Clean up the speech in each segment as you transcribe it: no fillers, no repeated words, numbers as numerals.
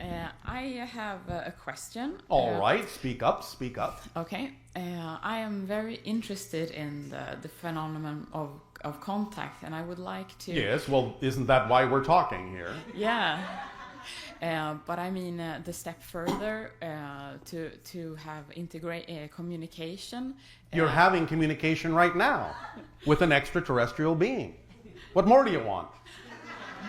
I have a question. All right, speak up, speak up. Okay. I am very interested in the phenomenon of contact, and I would like to... Yes, well, isn't that why we're talking here? Yeah. But I mean, the step further to have communication. You're having communication right now with an extraterrestrial being. What more do you want?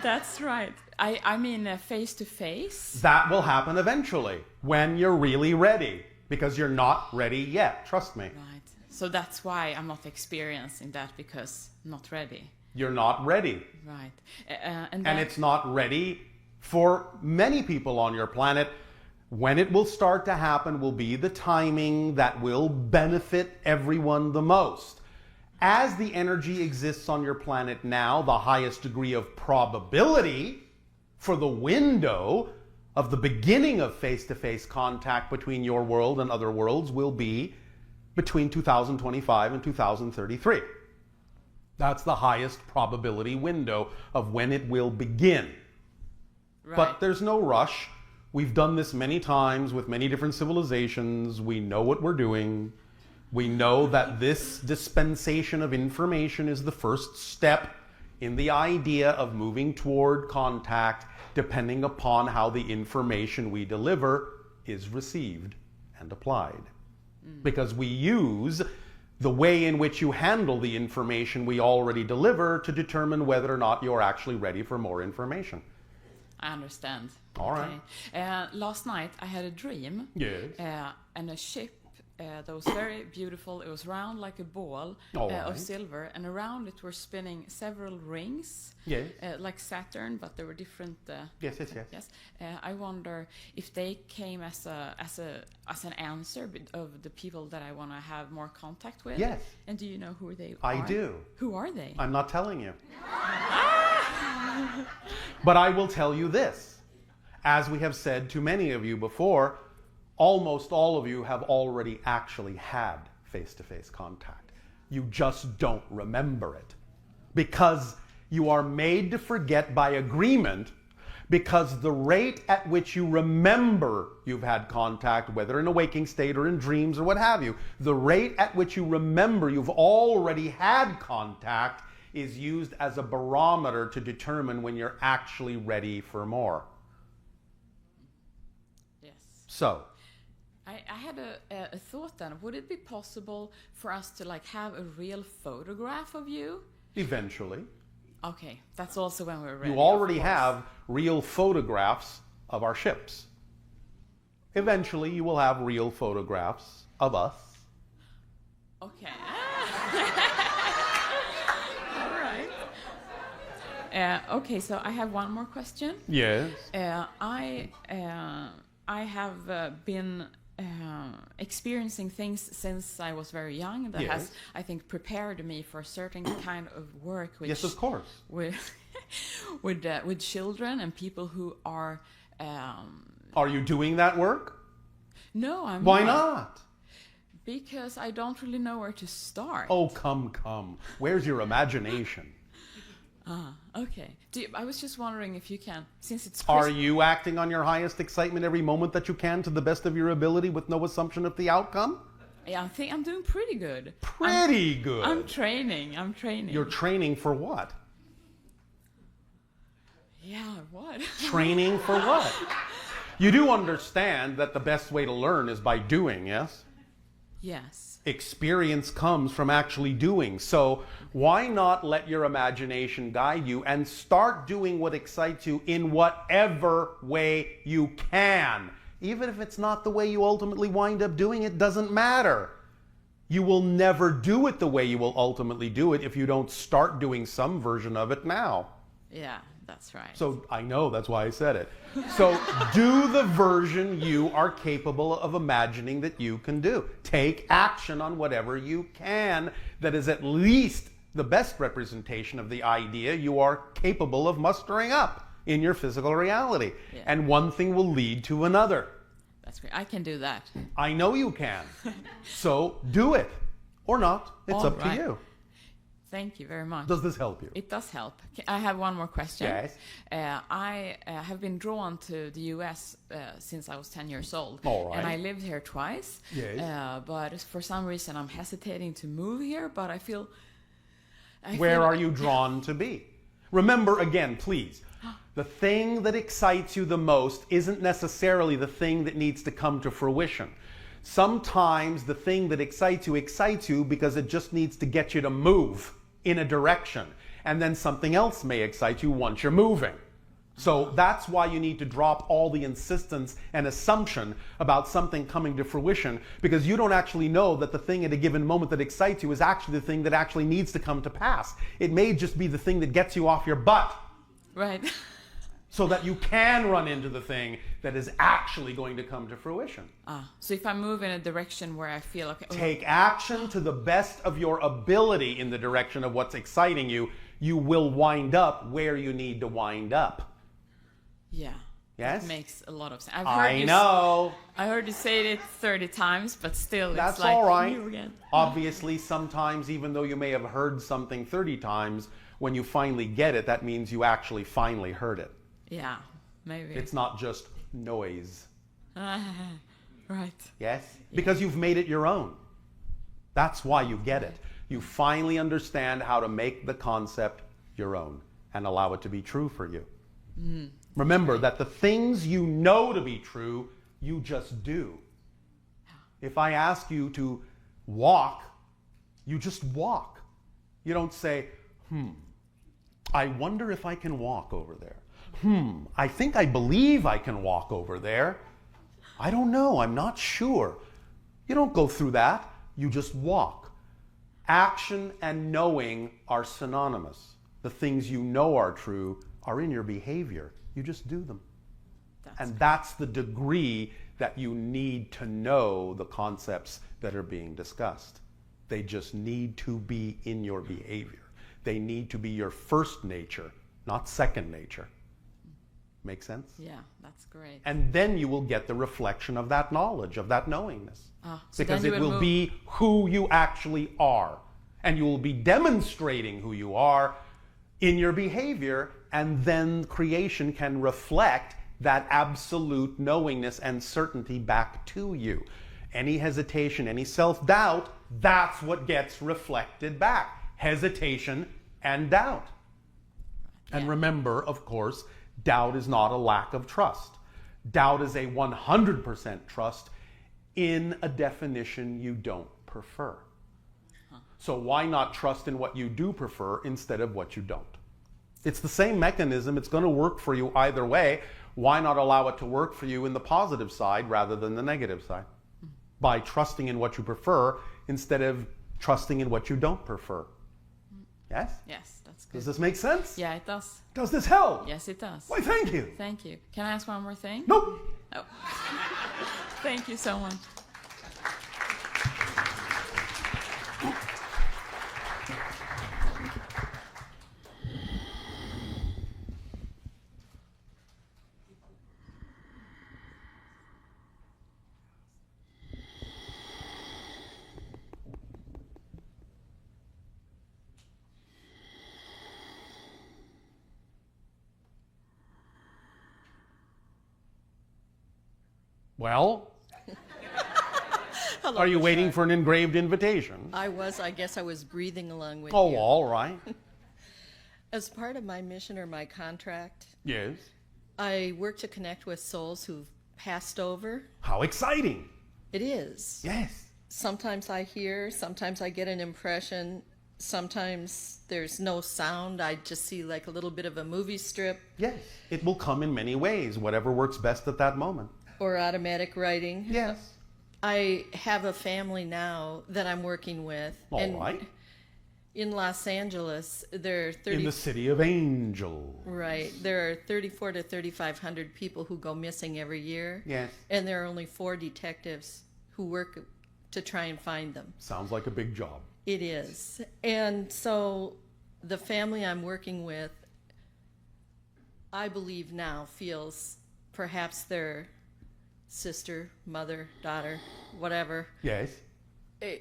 That's right. I mean, face to face. That will happen eventually, when you're really ready, because you're not ready yet, trust me. Right. So that's why I'm not experiencing that, because not ready. You're not ready. Right. And it's not ready for many people on your planet. When it will start to happen will be the timing that will benefit everyone the most. As the energy exists on your planet now, the highest degree of probability for the window of the beginning of face-to-face contact between your world and other worlds will be between 2025 and 2033. That's the highest probability window of when it will begin. Right. But there's no rush. We've done this many times with many different civilizations. We know what we're doing. We know that this dispensation of information is the first step in the idea of moving toward contact, depending upon how the information we deliver is received and applied. Because we use the way in which you handle the information we already deliver to determine whether or not you're actually ready for more information. I understand. All right. Last night I had a dream. Yes. And a ship that was very beautiful. It was round like a ball of silver, and around it were spinning several rings. Yes. Like Saturn, but there were different. Yes. Yes. I wonder if they came as an answer of the people that I want to have more contact with. Yes. And do you know who they are? I do. Who are they? I'm not telling you. But I will tell you this. As we have said to many of you before, almost all of you have already actually had face-to-face contact. You just don't remember it. Because you are made to forget by agreement, because the rate at which you remember you've had contact, whether in a waking state or in dreams or what have you, the rate at which you remember you've already had contact is used as a barometer to determine when you're actually ready for more. Yes. So, I had a thought then. Would it be possible for us to have a real photograph of you? eventually, Okay, that's also when we're ready. you already have real photographs of our ships. Eventually, you will have real photographs of us. Okay. All right. Okay, so I have one more question. Yes. I have been experiencing things since I was very young that Yes. has, I think, prepared me for a certain kind of work. Which, Yes, of course. with with children and people who are. Are you doing that work? No, I'm Why not? Because I don't really know where to start. Oh, come. Where's your imagination? Okay. I was just wondering if you can, since it's Are you acting on your highest excitement every moment that you can to the best of your ability with no assumption of the outcome? Yeah, I think I'm doing pretty good. Pretty good. I'm training. You're training for what? Yeah, what? Training for what? You do understand that the best way to learn is by doing, yes? Yes. Experience comes from actually doing. So why not let your imagination guide you and start doing what excites you in whatever way you can? Even if it's not the way you ultimately wind up doing it, doesn't matter. You will never do it the way you will ultimately do it if you don't start doing some version of it now. Yeah, that's right. So I know, that's why I said it. So do the version you are capable of imagining that you can do. Take action on whatever you can that is at least the best representation of the idea you are capable of mustering up in your physical reality. Yeah. And one thing will lead to another. That's great. I can do that. I know you can. So do it. Or not. It's All up right. to you. Thank you very much. Does this help you? It does help. I have one more question. Yes. I have been drawn to the U.S. Since I was 10 years old. All right. And I lived here twice. Yes. But for some reason, I'm hesitating to move here, but I feel... Where are you drawn to be? Remember, again, please, the thing that excites you the most isn't necessarily the thing that needs to come to fruition. Sometimes the thing that excites you because it just needs to get you to move in a direction. And then something else may excite you once you're moving. So that's why you need to drop all the insistence and assumption about something coming to fruition, because you don't actually know that the thing at a given moment that excites you is actually the thing that actually needs to come to pass. It may just be the thing that gets you off your butt. Right. So that you can run into the thing that is actually going to come to fruition. So if I move in a direction where I feel okay... Take action to the best of your ability in the direction of what's exciting you, you will wind up where you need to wind up. Yeah. Yes? It makes a lot of sense. I know. I heard you say it 30 times, but still That's it's like all right. new again. Obviously, sometimes, even though you may have heard something 30 times, when you finally get it, that means you actually finally heard it. Yeah, maybe. It's not just noise. Right. Yes? Because you've made it your own. That's why you get it. You finally understand how to make the concept your own and allow it to be true for you. Remember that the things you know to be true, you just do. If I ask you to walk, you just walk. You don't say, I wonder if I can walk over there. I believe I can walk over there. I don't know, I'm not sure. You don't go through that. You just walk. Action and knowing are synonymous. The things you know are true are in your behavior. You just do them. That's the degree that you need to know the concepts that are being discussed. They just need to be in your behavior. They need to be your first nature, not second nature. Make sense? Yeah, that's great. And then you will get the reflection of that knowledge, of that knowingness. Because it will be who you actually are. And you will be demonstrating who you are in your behavior, and then creation can reflect that absolute knowingness and certainty back to you. Any hesitation, any self-doubt, that's what gets reflected back. Hesitation and doubt. And remember, of course, doubt is not a lack of trust. Doubt is a 100% trust in a definition you don't prefer. So why not trust in what you do prefer instead of what you don't? It's the same mechanism. It's going to work for you either way. Why not allow it to work for you in the positive side rather than the negative side? By trusting in what you prefer instead of trusting in what you don't prefer. Yes? Yes, that's good. Does this make sense? Yeah, it does. Does this help? Yes, it does. Why, thank you. Thank you. Can I ask one more thing? Nope. Oh. Thank you so much. Well, Hello, are you Bashar. waiting for an engraved invitation? I guess I was breathing along with Oh, you. all right. As part of my mission or my contract, Yes. I work to connect with souls who've passed over. How exciting. It is. Yes. Sometimes I hear, sometimes I get an impression, sometimes there's no sound. I just see like a little bit of a movie strip. Yes. It will come in many ways, whatever works best at that moment. Or automatic writing. Yes. I have a family now that I'm working with. All right. In Los Angeles, there are 30... In the city of angels. Right. There are 34 to 3,500 people who go missing every year. Yes. And there are only 4 detectives who work to try and find them. Sounds like a big job. It is. And so the family I'm working with, I believe now, feels perhaps their sister, mother, daughter, whatever, Yes.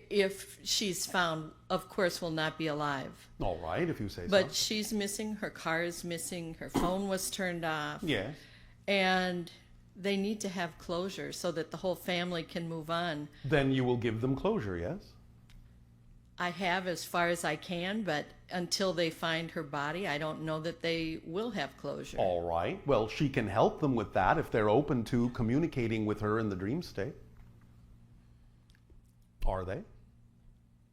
if she's found, of course, will not be alive. All right, if you say But so. she's missing, her car is missing, her phone was turned off. Yes. And they need to have closure so that the whole family can move on. Then you will give them closure, yes? I have as far as I can, but until they find her body, I don't know that they will have closure. All right. Well, she can help them with that if they're open to communicating with her in the dream state. Are they?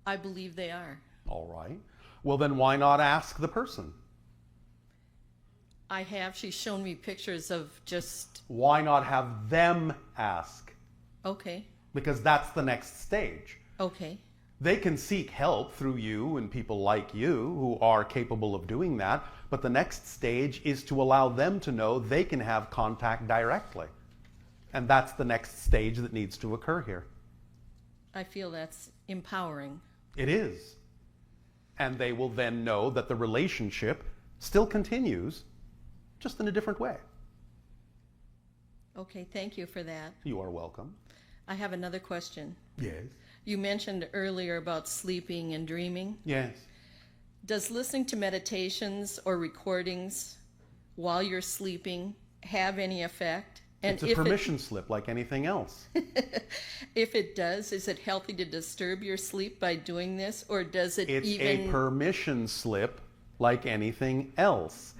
I believe they are. All right. Well, then why not ask the person? I have. She's shown me pictures of just... Why not have them ask? Okay. Because that's the next stage. Okay. They can seek help through you and people like you who are capable of doing that, but the next stage is to allow them to know they can have contact directly. And that's the next stage that needs to occur here. I feel that's empowering. It is. And they will then know that the relationship still continues, just in a different way. Okay, thank you for that. You are welcome. I have another question. Yes. You mentioned earlier about sleeping and dreaming. Yes. Does listening to meditations or recordings while you're sleeping have any effect? And It's a permission slip like anything else. If it does, is it healthy to disturb your sleep by doing this, or does it It's even... a permission slip like anything else.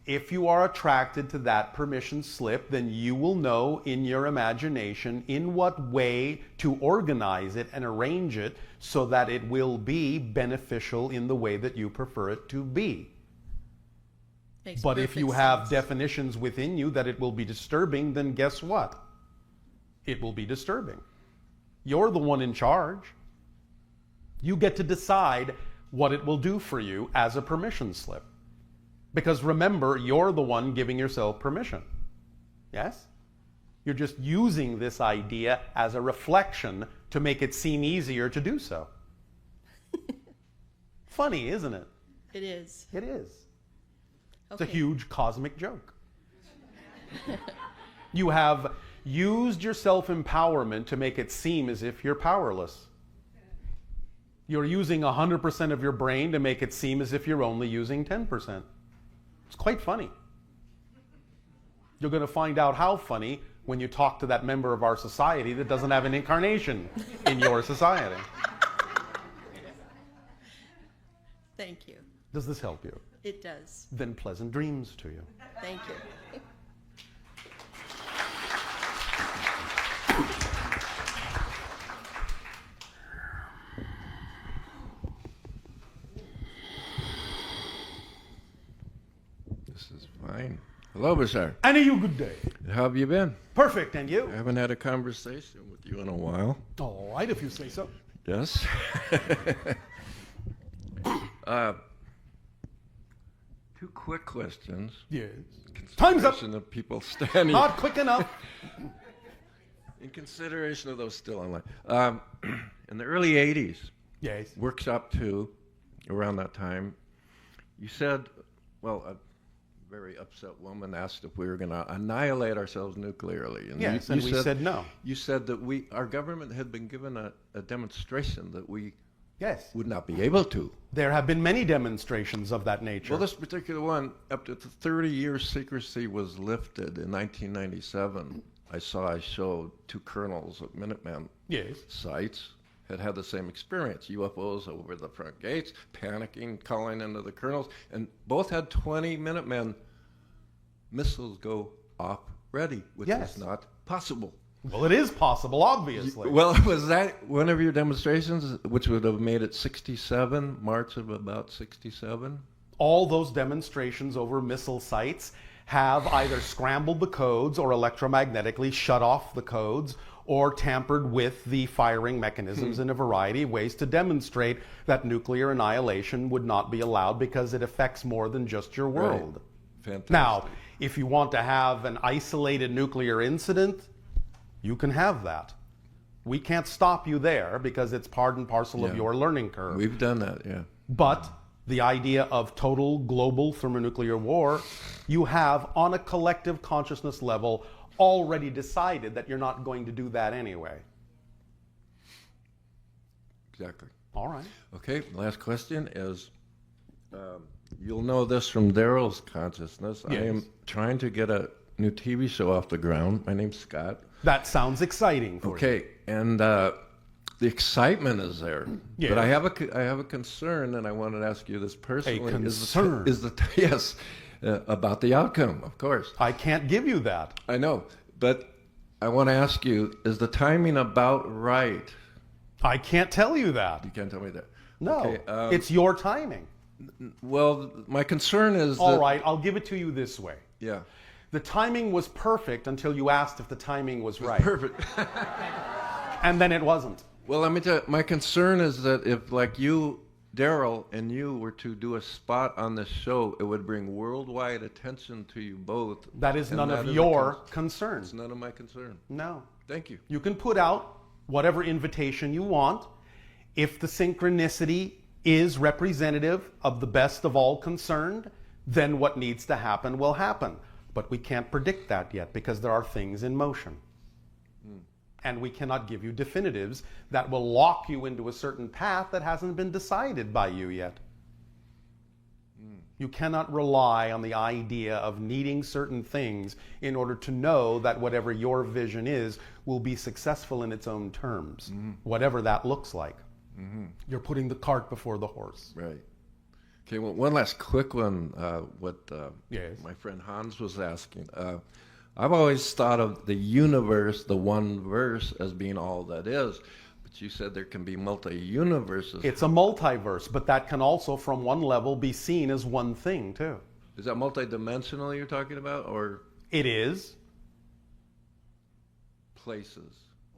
If you are attracted to that permission slip, then you will know in your imagination in what way to organize it and arrange it so that it will be beneficial in the way that you prefer it to be. Makes But if perfect you have sense. definitions within you that it will be disturbing, then guess what? It will be disturbing. You're the one in charge. You get to decide what it will do for you as a permission slip. Because remember, you're the one giving yourself permission. Yes? You're just using this idea as a reflection to make it seem easier to do so. Funny, isn't it? It is. It is. It's Okay. a huge cosmic joke. You have used your self-empowerment to make it seem as if you're powerless. You're using 100% of your brain to make it seem as if you're only using 10%. It's quite funny. You're going to find out how funny when you talk to that member of our society that doesn't have an incarnation in your society. Thank you. Does this help you? It does. Then pleasant dreams to you. Thank you. This is fine. Hello, Bashar. And a you good day. How have you been? Perfect, and you? I haven't had a conversation with you in a while. All right, if you say so. Yes. Two quick questions. Yes. Time's up. Consideration of people standing. Not quick enough. In consideration of those still online. In the early 80s, Yes. Workshop 2, around that time, you said, well, a very upset woman asked if we were going to annihilate ourselves nuclearly. And Yes, and we said no. You said that our government had been given a demonstration that we Yes. would not be able to. There have been many demonstrations of that nature. Well, this particular one, up to 30 years secrecy was lifted in 1997. I showed two colonels at Minuteman Yes. sites had the same experience. UFOs over the front gates, panicking, calling into the colonels, and both had 20 Minutemen missiles go off ready, which Yes. is not possible. Well, it is possible, obviously. Well, was that one of your demonstrations, which would have made it 67, March of about 67? All those demonstrations over missile sites have either scrambled the codes or electromagnetically shut off the codes or tampered with the firing mechanisms in a variety of ways to demonstrate that nuclear annihilation would not be allowed because it affects more than just your world. Right. Fantastic. Now, if you want to have an isolated nuclear incident, you can have that. We can't stop you there because it's part and parcel of Yeah. your learning curve. We've done that, yeah. But the idea of total global thermonuclear war, you have on a collective consciousness level already decided that you're not going to do that anyway. Exactly. All right. Okay, last question is, you'll know this from Darryl's consciousness. Yes. I am trying to get a new TV show off the ground. My name's Scott. That sounds exciting for you. Okay, and the excitement is there. Yes. But I have a concern, and I wanted to ask you this personally. A concern? Yes, about the outcome, of course. I can't give you that. I know, but I want to ask you, is the timing about right? I can't tell you that. You can't tell me that. No, Okay, it's your timing. well, my concern is All that... right, I'll give it to you this way. Yeah. The timing was perfect until you asked if the timing was right. Perfect. And then it wasn't. Well, let me tell you, my concern is that if, like you, Darryl, and you were to do a spot on this show, it would bring worldwide attention to you both. That is and none that of is your It's concern. none of my concern. No. Thank you. You can put out whatever invitation you want. If the synchronicity is representative of the best of all concerned, then what needs to happen will happen. But we can't predict that yet because there are things in motion. And we cannot give you definitives that will lock you into a certain path that hasn't been decided by you yet. You cannot rely on the idea of needing certain things in order to know that whatever your vision is will be successful in its own terms, whatever that looks like. You're putting the cart before the horse. Right. Okay, well, one last quick one, Yes. my friend Hans was asking. I've always thought of the universe, the one verse, as being all that is. But you said there can be multi-universes. It's a multiverse, but that can also, from one level, be seen as one thing, too. Is that multidimensional you're talking about, or It is. places?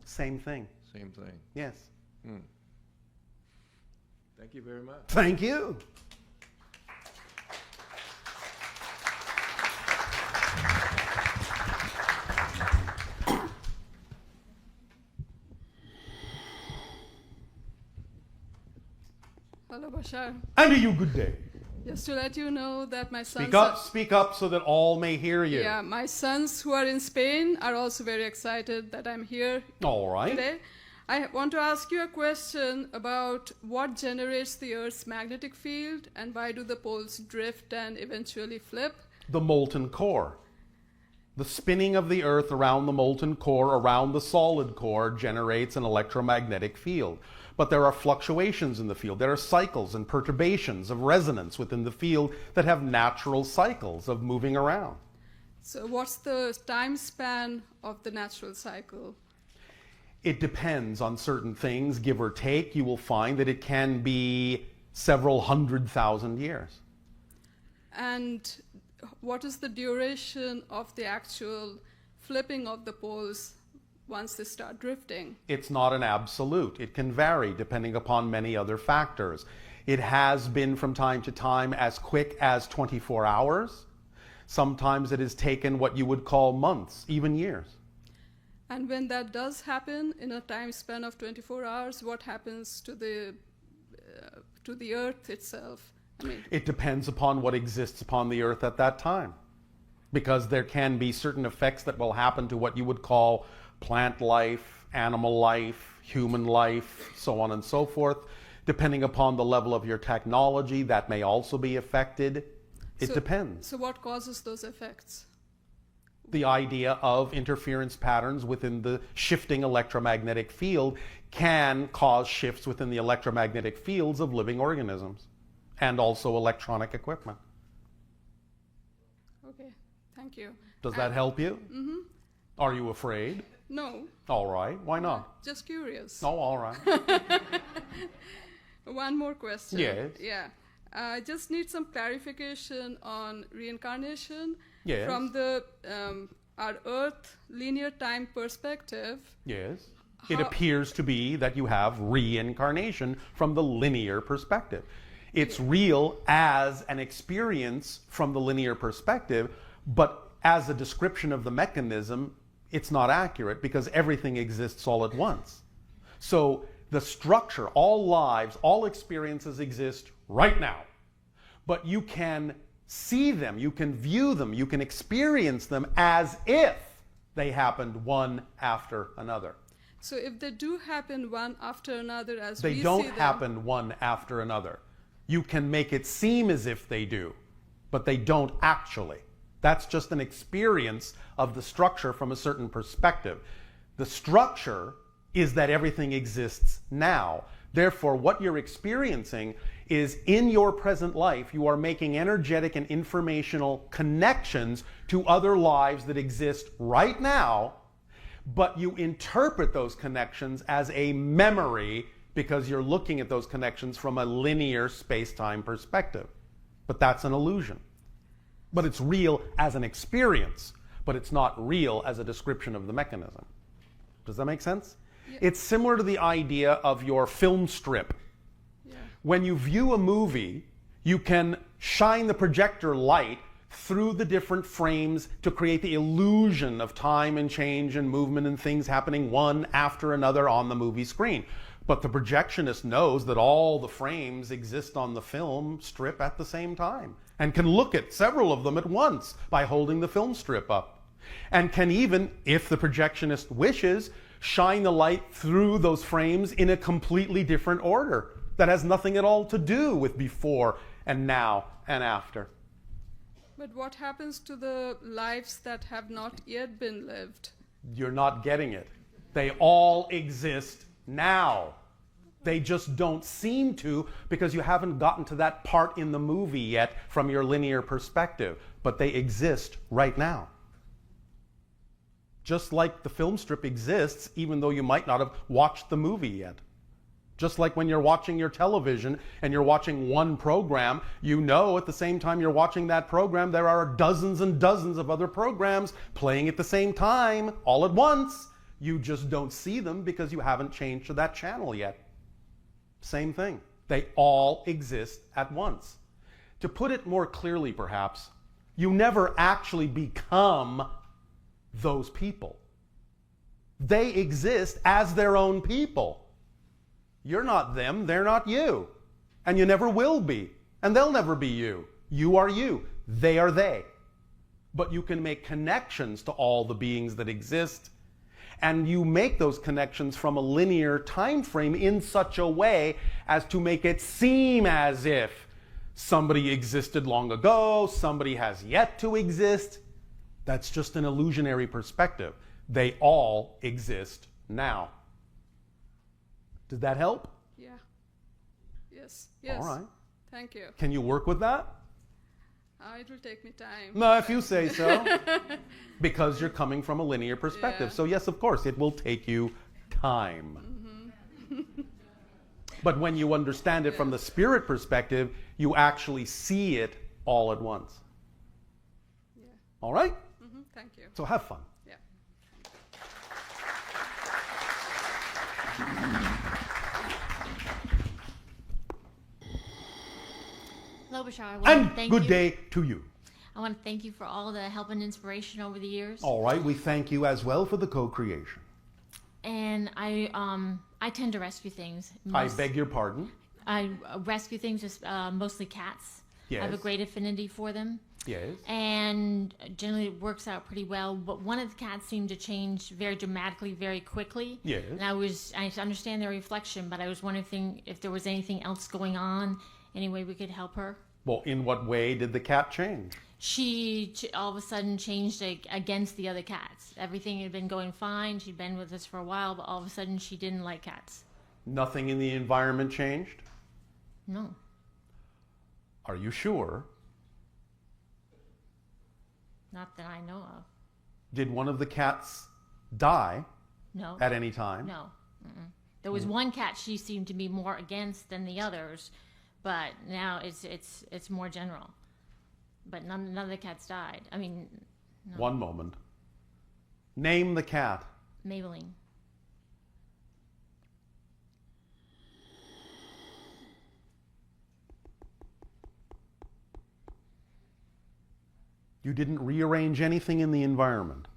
Same thing. Same thing. Yes. Thank you very much. Thank you. Hello, Bashar. And to you, good day. Just to let you know that my sons... Speak up so that all may hear you. Yeah, my sons who are in Spain are also very excited that I'm here All right. today. I want to ask you a question about what generates the Earth's magnetic field and why do the poles drift and eventually flip? The molten core. The spinning of the Earth around the molten core, around the solid core, generates an electromagnetic field. But there are fluctuations in the field. There are cycles and perturbations of resonance within the field that have natural cycles of moving around. So what's the time span of the natural cycle? It depends on certain things, give or take. You will find that it can be several 100,000 years. And what is the duration of the actual flipping of the poles once they start drifting? It's not an absolute. It can vary depending upon many other factors. It has been from time to time as quick as 24 hours. Sometimes it has taken what you would call months, even years. And when that does happen in a time span of 24 hours, what happens to the Earth itself? I mean, it depends upon what exists upon the Earth at that time. Because there can be certain effects that will happen to what you would call plant life, animal life, human life, so on and so forth. Depending upon the level of your technology, that may also be affected. It depends. So what causes those effects? The idea of interference patterns within the shifting electromagnetic field can cause shifts within the electromagnetic fields of living organisms and also electronic equipment. Okay, thank you. Does that help you? Mm-hmm. Are you afraid? No, All right. Why not? just curious. Oh, all right. One more question. Yes. Yeah. I just need some clarification on reincarnation. Yes. From the our Earth linear time perspective. Yes. It appears to be that you have reincarnation from the linear perspective. It's real as an experience from the linear perspective, but as a description of the mechanism, it's not accurate because everything exists all at once. So the structure, all lives, all experiences exist right now. But you can see them, you can view them, you can experience them as if they happened one after another. So if they do happen one after another as They we see don't them, happen one after another. You can make it seem as if they do, but they don't actually. That's just an experience of the structure from a certain perspective. The structure is that everything exists now. Therefore, what you're experiencing is in your present life, you are making energetic and informational connections to other lives that exist right now, but you interpret those connections as a memory because you're looking at those connections from a linear space-time perspective. But that's an illusion. But it's real as an experience, but it's not real as a description of the mechanism. Does that make sense? Yeah. It's similar to the idea of your film strip. Yeah. When you view a movie, you can shine the projector light through the different frames to create the illusion of time and change and movement and things happening one after another on the movie screen. But the projectionist knows that all the frames exist on the film strip at the same time and can look at several of them at once by holding the film strip up. And can even, if the projectionist wishes, shine the light through those frames in a completely different order that has nothing at all to do with before and now and after. But what happens to the lives that have not yet been lived? You're not getting it. They all exist now. They just don't seem to because you haven't gotten to that part in the movie yet from your linear perspective. But they exist right now. Just like the film strip exists even though you might not have watched the movie yet. Just like when you're watching your television and you're watching one program, you know at the same time you're watching that program there are dozens and dozens of other programs playing at the same time all at once. You just don't see them because you haven't changed to that channel yet. Same thing. They all exist at once. To put it more clearly, perhaps, you never actually become those people. They exist as their own people. You're not them, they're not you. And you never will be. And they'll never be you. You are you. They are they. But you can make connections to all the beings that exist. And you make those connections from a linear time frame in such a way as to make it seem as if somebody existed long ago, somebody has yet to exist. That's just an illusionary perspective. They all exist now. Did that help? Yeah. Yes. Yes. All right. Thank you. Can you work with that? It will take me time. No, if you say so. Because you're coming from a linear perspective. Yeah. So yes, of course, it will take you time. Mm-hmm. But when you understand it from the spirit perspective, you actually see it all at once. Yeah. All right? Mm-hmm. Thank you. So have fun. Yeah. Hello, Bashar. I want to And thank good you. day to you. I want to thank you for all the help and inspiration over the years. All right, we thank you as well for the co-creation. And I tend to rescue things. I beg your pardon? I rescue things, just mostly cats. Yes. I have a great affinity for them. Yes. And generally it works out pretty well. But one of the cats seemed to change very dramatically, very quickly. Yes. And I understand their reflection, but I was wondering if there was anything else going on, any way we could help her. Well, in what way did the cat change? She all of a sudden changed against the other cats. Everything had been going fine. She'd been with us for a while, but all of a sudden she didn't like cats. Nothing in the environment changed? No. Are you sure? Not that I know of. Did one of the cats die No. at any time? No. Mm-mm. There was one cat she seemed to be more against than the others, but now it's more general. But none of the cats died. I mean, no. One moment. Name the cat. Maybelline. You didn't rearrange anything in the environment?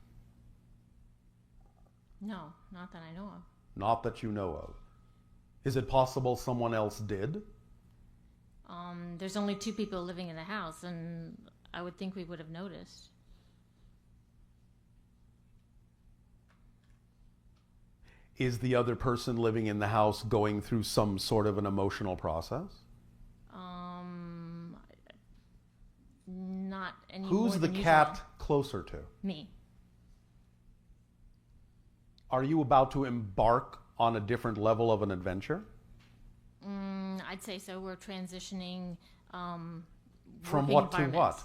No, not that I know of. Not that you know of. Is it possible someone else did? There's only 2 people living in the house, and I would think we would have noticed. Is the other person living in the house going through some sort of an emotional process? Not any Who's more the than cat usual. closer to? Me. Are you about to embark on a different level of an adventure? I'd say so. We're transitioning From working what to environments.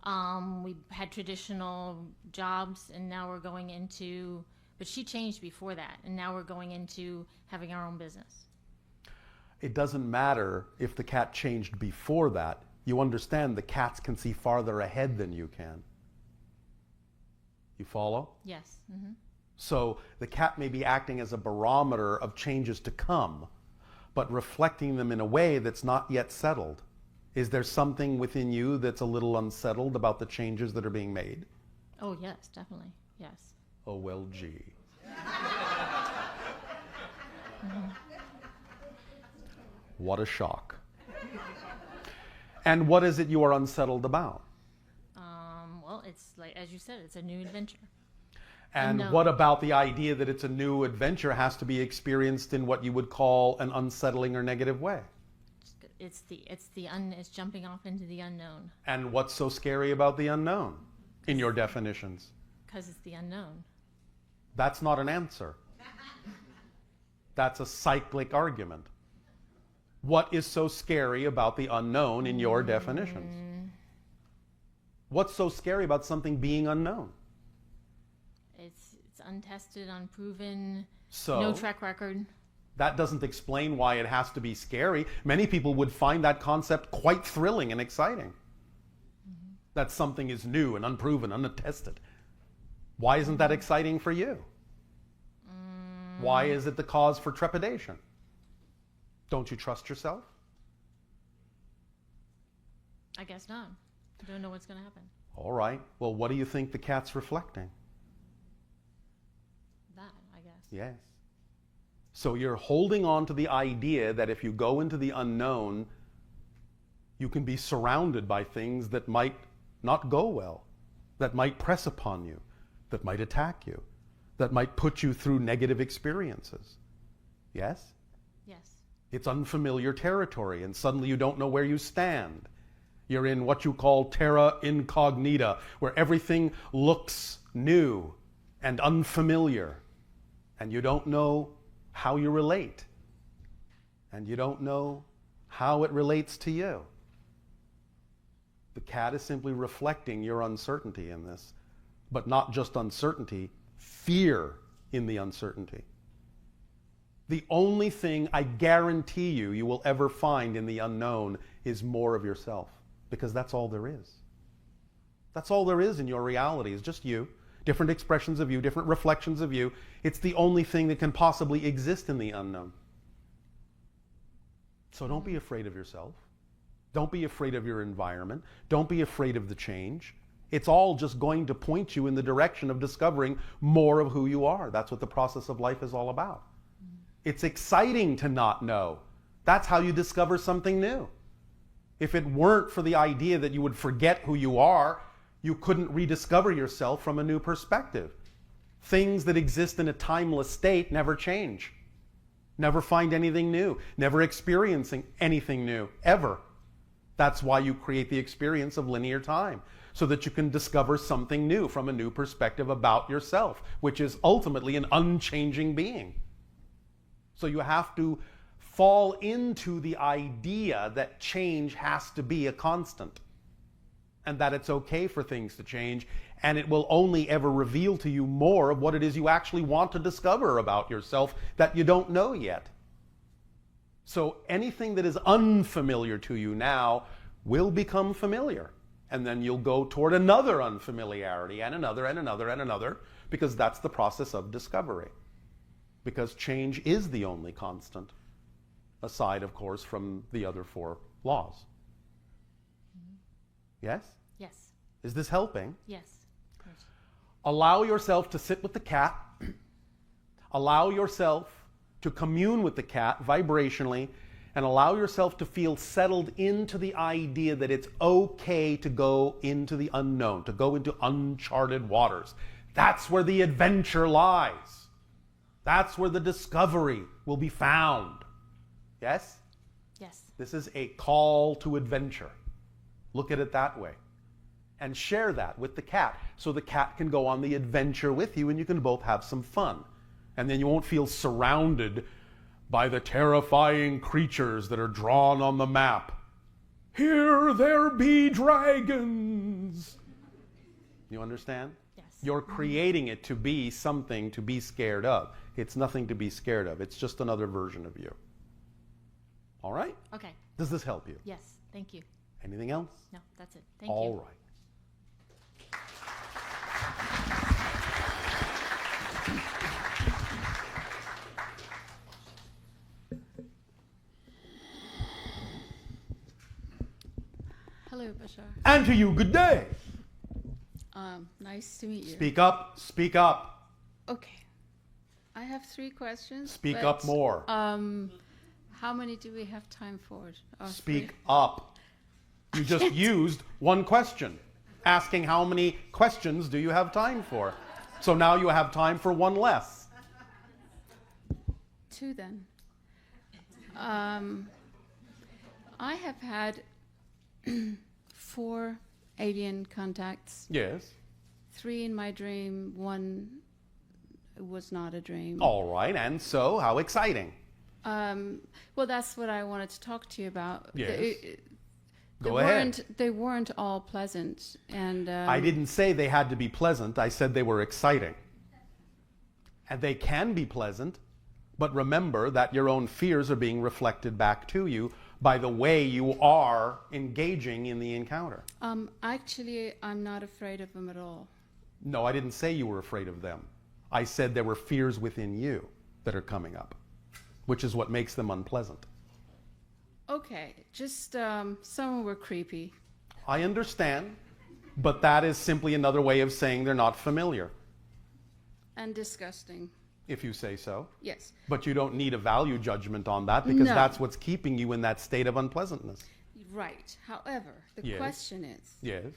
what? We had traditional jobs, and now we're going into. But she changed before that, and now we're going into having our own business. It doesn't matter if the cat changed before that. You understand the cats can see farther ahead than you can. You follow? Yes. Mm-hmm. So the cat may be acting as a barometer of changes to come, but reflecting them in a way that's not yet settled. Is there something within you that's a little unsettled about the changes that are being made? Oh, yes, definitely. Yes. Oh, well, gee. What a shock. And what is it you are unsettled about? Well, it's like, as you said, it's a new adventure. And Unknown. what about the idea that it's a new adventure has to be experienced in what you would call an unsettling or negative way? It's jumping off into the unknown. And what's so scary about the unknown in your definitions? Because it's the unknown. That's not an answer. That's a cyclic argument. What is so scary about the unknown in your definitions? What's so scary about something being unknown? It's untested, unproven, So, no track record. that doesn't explain why it has to be scary. Many people would find that concept quite thrilling and exciting. That something is new and unproven, unattested. Why isn't that exciting for you? Why is it the cause for trepidation? Don't you trust yourself? I guess not. I don't know what's going to happen. All right. Well, what do you think the cat's reflecting? That, I guess. Yes. So you're holding on to the idea that if you go into the unknown, you can be surrounded by things that might not go well, that might press upon you, that might attack you, that might put you through negative experiences. Yes? Yes. It's unfamiliar territory, and suddenly you don't know where you stand. You're in what you call terra incognita, where everything looks new and unfamiliar, and you don't know how you relate, and you don't know how it relates to you. The cat is simply reflecting your uncertainty in this, but not just uncertainty, fear in the uncertainty. The only thing I guarantee you will ever find in the unknown is more of yourself, because that's all there is. That's all there is in your reality, is just you, different expressions of you, different reflections of you. It's the only thing that can possibly exist in the unknown. So don't be afraid of yourself. Don't be afraid of your environment. Don't be afraid of the change. It's all just going to point you in the direction of discovering more of who you are. That's what the process of life is all about. It's exciting to not know. That's how you discover something new. If it weren't for the idea that you would forget who you are, you couldn't rediscover yourself from a new perspective. Things that exist in a timeless state never change. Never find anything new. Never experiencing anything new, ever. That's why you create the experience of linear time, so that you can discover something new from a new perspective about yourself, which is ultimately an unchanging being. So you have to fall into the idea that change has to be a constant, and that it's okay for things to change, and it will only ever reveal to you more of what it is you actually want to discover about yourself that you don't know yet. So anything that is unfamiliar to you now will become familiar, and then you'll go toward another unfamiliarity, and another, and another, and another, because that's the process of discovery. Because change is the only constant, aside, of course, from the other four laws. Yes? Yes. Is this helping? Yes. Allow yourself to sit with the cat. Allow yourself to commune with the cat vibrationally, and allow yourself to feel settled into the idea that it's okay to go into the unknown, to go into uncharted waters. That's where the adventure lies. That's where the discovery will be found. Yes? Yes. This is a call to adventure. Look at it that way. And share that with the cat so the cat can go on the adventure with you and you can both have some fun. And then you won't feel surrounded by the terrifying creatures that are drawn on the map. Here there be dragons. You understand? Yes. You're creating it to be something to be scared of. It's nothing to be scared of. It's just another version of you. All right? Okay. Does this help you? Yes. Thank you. Anything else? No, that's it. Thank you. All right. Hello, Bashar. And to you, good day. Nice to meet you. Speak up, speak up. Okay. I have 3 questions. Speak but, up more. How many do we have time for? Speak up. You just used one question, asking how many questions do you have time for. So now you have time for one less. 2 then. I have had 4 alien contacts. Yes. 3 in my dream, 1 was not a dream. All right, and so how exciting. Well, that's what I wanted to talk to you about. Yes. They Go ahead. They weren't all pleasant, and I didn't say they had to be pleasant. I said they were exciting. And they can be pleasant, but remember that your own fears are being reflected back to you by the way you are engaging in the encounter. Actually, I'm not afraid of them at all. No, I didn't say you were afraid of them. I said there were fears within you that are coming up, which is what makes them unpleasant. Okay, just some were creepy. I understand, but that is simply another way of saying they're not familiar, And disgusting. if you say so. Yes. But you don't need a value judgment on that because No. that's what's keeping you in that state of unpleasantness. Right. However, the Yes. question is, Yes.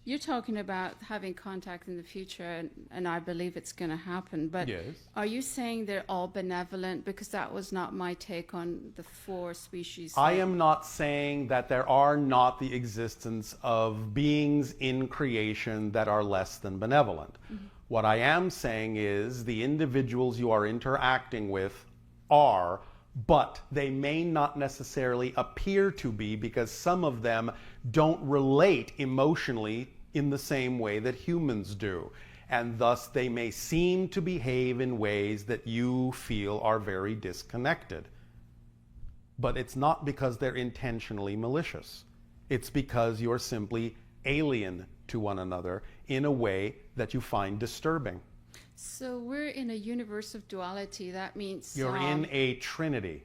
you're talking about having contact in the future, and I believe it's going to happen. But Yes. are you saying they're all benevolent? Because that was not my take on the 4 species. I am not saying that there are not the existence of beings in creation that are less than benevolent. Mm-hmm. What I am saying is the individuals you are interacting with are, but they may not necessarily appear to be because some of them don't relate emotionally in the same way that humans do. And thus they may seem to behave in ways that you feel are very disconnected. But it's not because they're intentionally malicious. It's because you're simply alien to one another in a way that you find disturbing. So we're in a universe of duality. That means You're in a trinity.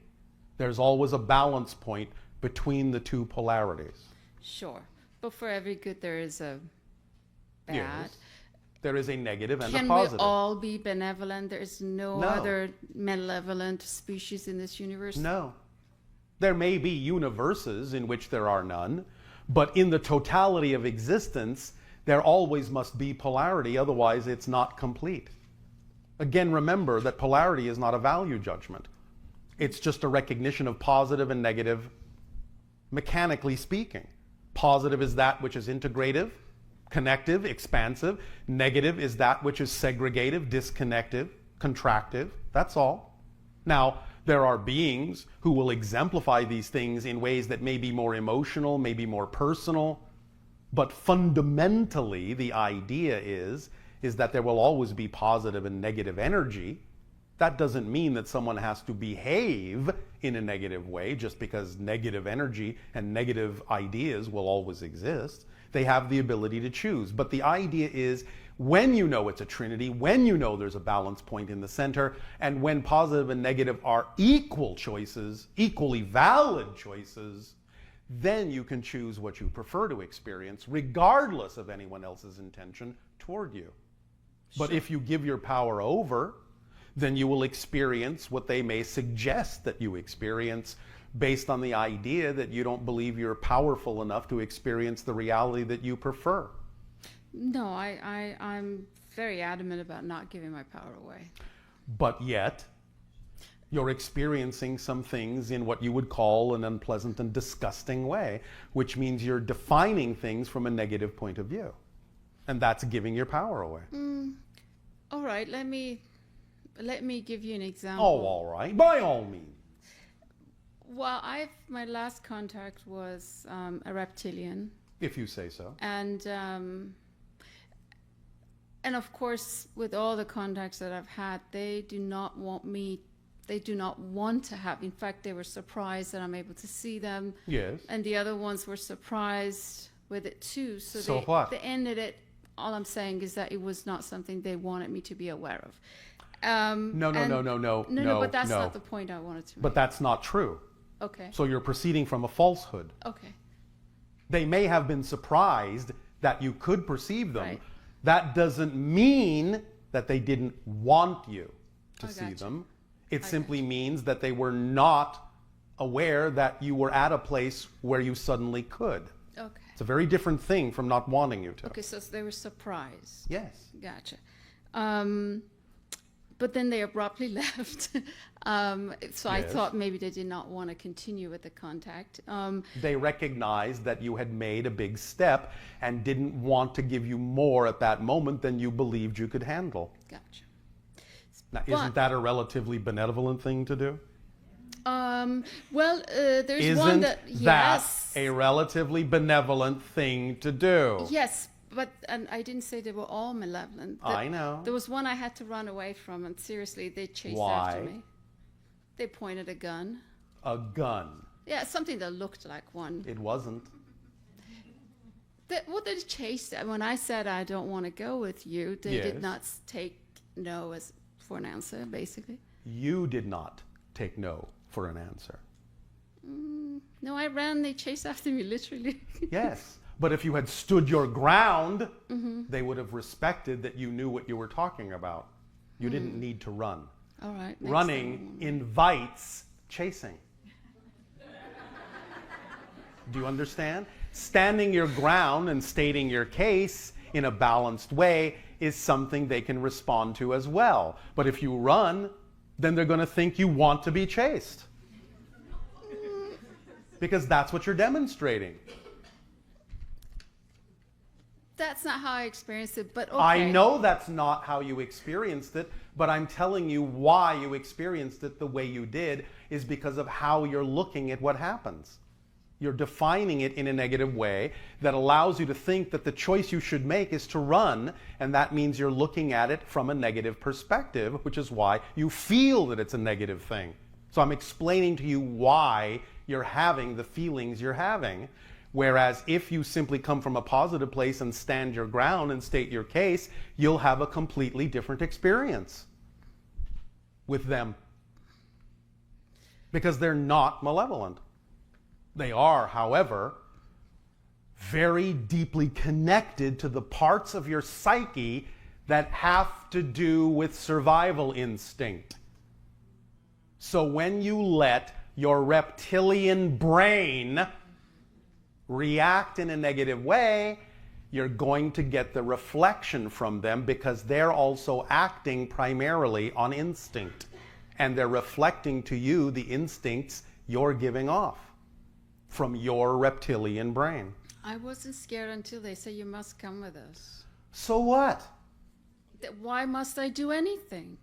There's always a balance point between the two polarities. Sure, but for every good there is a bad. Yes. There is a negative and Can a positive. we all be benevolent? There is no No. other malevolent species in this universe? No. There may be universes in which there are none, but in the totality of existence, there always must be polarity, otherwise it's not complete. Again, remember that polarity is not a value judgment. It's just a recognition of positive and negative, mechanically speaking. Positive is that which is integrative, connective, expansive. Negative is that which is segregative, disconnective, contractive. That's all. Now, there are beings who will exemplify these things in ways that may be more emotional, maybe more personal, but fundamentally the idea is that there will always be positive and negative energy. That doesn't mean that someone has to behave in a negative way just because negative energy and negative ideas will always exist. They have the ability to choose. But the idea is when you know it's a trinity, when you know there's a balance point in the center, and when positive and negative are equal choices, equally valid choices, then you can choose what you prefer to experience regardless of anyone else's intention toward you. But if you give your power over, then you will experience what they may suggest that you experience based on the idea that you don't believe you're powerful enough to experience the reality that you prefer. No, I'm very adamant about not giving my power away. But yet, you're experiencing some things in what you would call an unpleasant and disgusting way, which means you're defining things from a negative point of view. And that's giving your power away. All right, let me give you an example. Oh, all right. By all means. Well, my last contact was a reptilian. If you say so. And of course, with all the contacts that I've had, they do not want to have. In fact, they were surprised that I'm able to see them. Yes. And the other ones were surprised with it too. So what? They ended it. All I'm saying is that it was not something they wanted me to be aware of. No, but that's not the point I wanted to make. But that's not true. Okay. So you're proceeding from a falsehood. Okay. They may have been surprised that you could perceive them. Right. That doesn't mean that they didn't want you to see them. It simply means that they were not aware that you were at a place where you suddenly could. Okay. It's a very different thing from not wanting you to. Okay, so they were surprised. Yes. Gotcha. But then they abruptly left. So I thought maybe they did not want to continue with the contact. They recognized that you had made a big step and didn't want to give you more at that moment than you believed you could handle. Gotcha. Now, isn't that a relatively benevolent thing to do? There's one that... Isn't that a relatively benevolent thing to do? Yes, and I didn't say they were all malevolent. I know. There was one I had to run away from, and seriously, they chased Why? after me. They pointed a gun. A gun. Yeah, something that looked like one. It wasn't. They chased. When I said I don't want to go with you, they Yes. did not take no as for an answer, basically. You did not take no for an answer. No, I ran. They chased after me, literally. Yes. But if you had stood your ground, they would have respected that you knew what you were talking about. You didn't need to run. All right. Running invites chasing. Do you understand? Standing your ground and stating your case in a balanced way is something they can respond to as well. But if you run, then they're going to think you want to be chased. Because that's what you're demonstrating. That's not how I experienced it, but okay. I know that's not how you experienced it, but I'm telling you why you experienced it the way you did is because of how you're looking at what happens. You're defining it in a negative way that allows you to think that the choice you should make is to run, and that means you're looking at it from a negative perspective, which is why you feel that it's a negative thing. So I'm explaining to you why you're having the feelings you're having. Whereas if you simply come from a positive place and stand your ground and state your case, you'll have a completely different experience with them. Because they're not malevolent. They are, however, very deeply connected to the parts of your psyche that have to do with survival instinct. So when you let your reptilian brain react in a negative way, you're going to get the reflection from them because they're also acting primarily on instinct. And they're reflecting to you the instincts you're giving off from your reptilian brain. I wasn't scared until they said you must come with us. So what? Why must I do anything?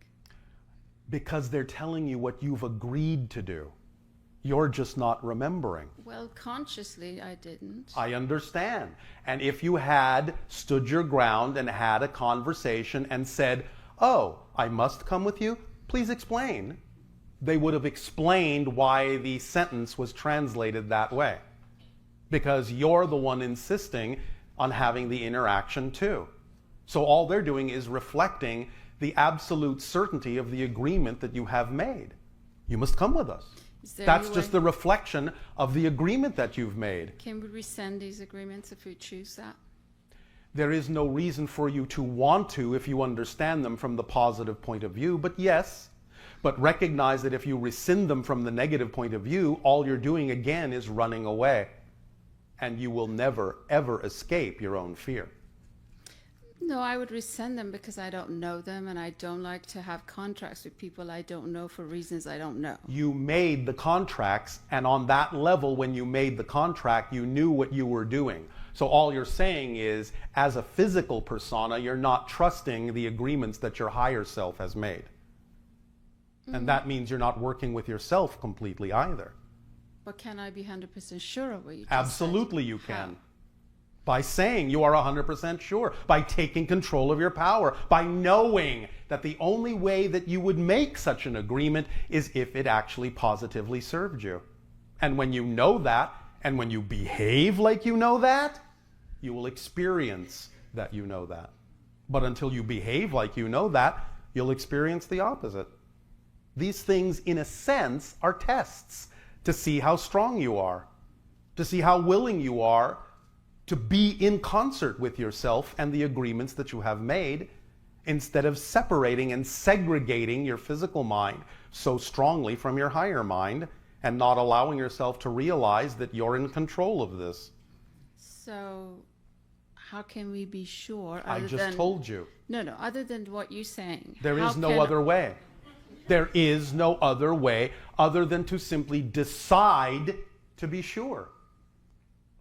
Because they're telling you what you've agreed to do. You're just not remembering. Well, consciously, I didn't. I understand. And if you had stood your ground and had a conversation and said, "Oh, I must come with you, please explain," they would have explained why the sentence was translated that way. Because you're the one insisting on having the interaction too. So all they're doing is reflecting the absolute certainty of the agreement that you have made. You must come with us. That's just the reflection of the agreement that you've made. Can we rescind these agreements if we choose that? There is no reason for you to want to if you understand them from the positive point of view, but yes. But recognize that if you rescind them from the negative point of view, all you're doing again is running away. And you will never, ever escape your own fear. No, I would rescind them because I don't know them, and I don't like to have contracts with people I don't know for reasons I don't know. You made the contracts, and on that level, when you made the contract, you knew what you were doing. So all you're saying is, as a physical persona, you're not trusting the agreements that your higher self has made. And that means you're not working with yourself completely either. But can I be 100% sure of what you just Absolutely said? you can. How? By saying you are 100% sure, by taking control of your power, by knowing that the only way that you would make such an agreement is if it actually positively served you. And when you know that, and when you behave like you know that, you will experience that you know that. But until you behave like you know that, you'll experience the opposite. These things, in a sense, are tests to see how strong you are, to see how willing you are to be in concert with yourself and the agreements that you have made, instead of separating and segregating your physical mind so strongly from your higher mind and not allowing yourself to realize that you're in control of this. So how can we be sure? I just told you. No, other than what you're saying. There is no other way. There is no other way other than to simply decide to be sure.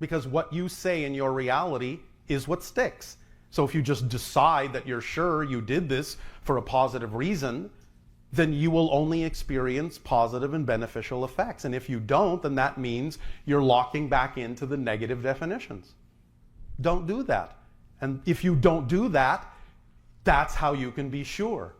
Because what you say in your reality is what sticks. So if you just decide that you're sure you did this for a positive reason, then you will only experience positive and beneficial effects. And if you don't, then that means you're locking back into the negative definitions. Don't do that. And if you don't do that, that's how you can be sure.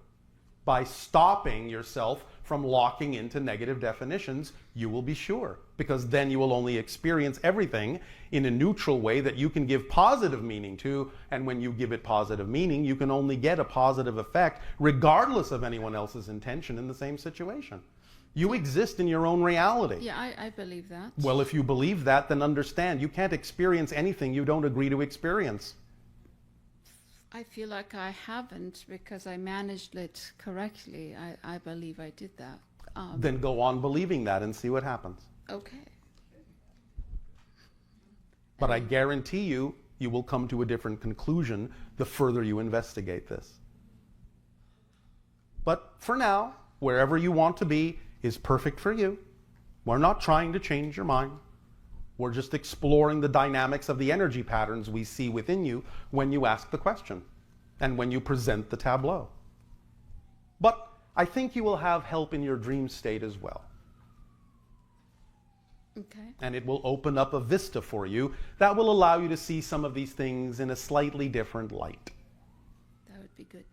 By stopping yourself from locking into negative definitions, you will be sure. Because then you will only experience everything in a neutral way that you can give positive meaning to. And when you give it positive meaning, you can only get a positive effect regardless of anyone else's intention in the same situation. You exist in your own reality. Yeah, I believe that. Well, if you believe that, then understand you can't experience anything you don't agree to experience. I feel like I haven't because I managed it correctly. I believe I did that. Then go on believing that and see what happens. Okay. But I guarantee you, you will come to a different conclusion the further you investigate this. But for now, wherever you want to be is perfect for you. We're not trying to change your mind. We're just exploring the dynamics of the energy patterns we see within you when you ask the question and when you present the tableau. But I think you will have help in your dream state as well. Okay. And it will open up a vista for you that will allow you to see some of these things in a slightly different light. That would be good.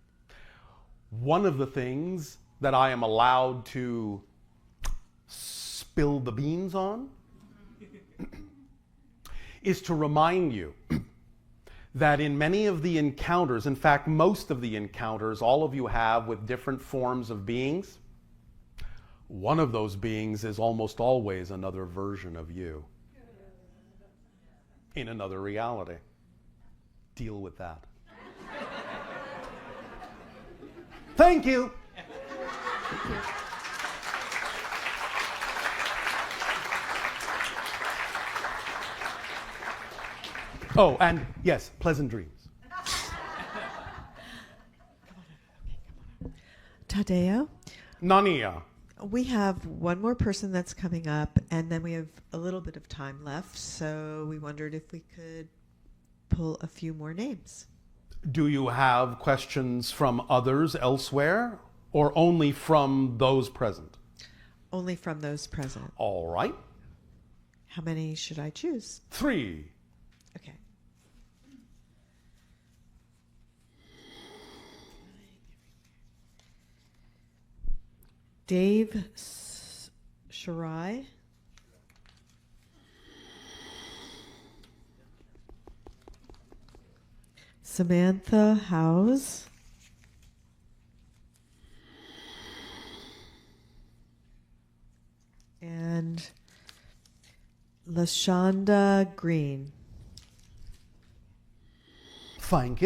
One of the things that I am allowed to spill the beans on is to remind you that in many of the encounters, in fact, most of the encounters all of you have with different forms of beings, one of those beings is almost always another version of you in another reality. Deal with that. Thank you. Thank you. Oh, and yes, pleasant dreams. Tadeo, Nania. we have one more person that's coming up, and then we have a little bit of time left, so we wondered if we could pull a few more names. Do you have questions from others elsewhere, or only from those present? Only from those present. All right. How many should I choose? 3. Okay. Dave Shirai. Samantha Howes. And LaShonda Green. Thank you.